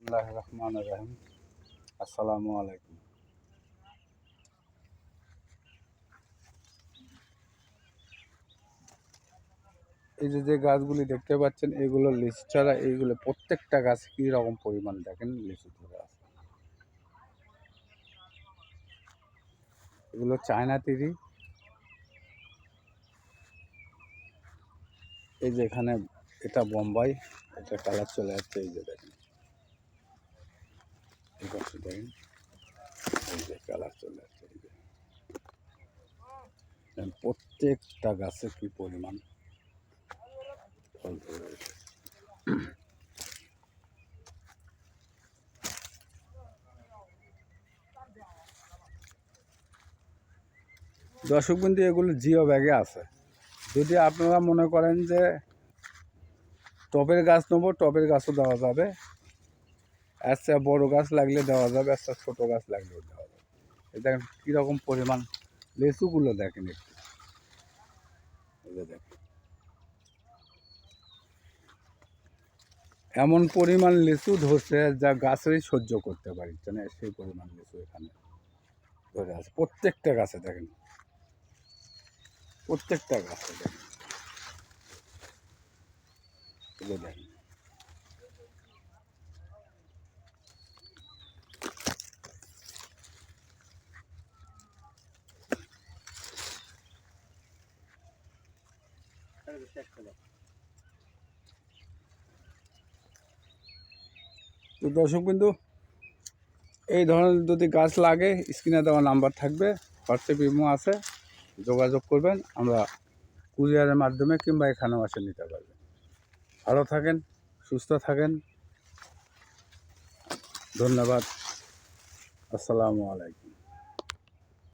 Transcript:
বিসমিল্লাহির রহমানির রহিম। আসসালামু আলাইকুম। এই যে গাছগুলি দেখতে পাচ্ছেন, এগুলো লিচু চারা। এইগুলো প্রত্যেকটা গাছ কি রকম পরিমাণ দেখেন লিচু ধরে আছে। এগুলো চায়না তিরি। এই যে এখানে এটা বোম্বাই, এটা কালার চলে যাচ্ছে। এই যে দেখেন, এই গাছটা দেখেন, এই যে কালার চলে যাচ্ছে। এই যে প্রত্যেকটা গাছে কি পরিমাণ ফল ধরে রয়েছে। দর্শক বিন্দু, এগুলো জিও ব্যাগে আছে। যদি আপনারা মনে করেন যে টবের গাছ নেবো, টবের গাছও দেওয়া যাবে। আচ্ছা, বড় গাছ লাগলে দেওয়া যাবে, আচ্ছা ছোটো গাছ লাগলেও দেওয়া যাবে। দেখেন কীরকম পরিমাণ লিচুগুলো দেখেন একটু। দেখেন এমন পরিমাণ লিচু ধরছে যা গাছেরই সহ্য করতে পারছে না, সেই পরিমাণ লিচু এখানে ধরে আছে। প্রত্যেকটা গাছে দেখেন, প্রত্যেকটা গাছে দেখেন, দেখেন। তো দর্শক বিন্দু, এই ধরনের যদি গাছ লাগে, স্ক্রিনে দেওয়া নাম্বার থাকবে, হোয়াটসঅ্যাপ ইমো আছে, যোগাযোগ করবেন। আমরা কুরিয়ারের মাধ্যমে কিংবা এখানেও এসে নিতে পারবেন। ভালো থাকেন, সুস্থ থাকেন। ধন্যবাদ। আসসালামু আলাইকুম।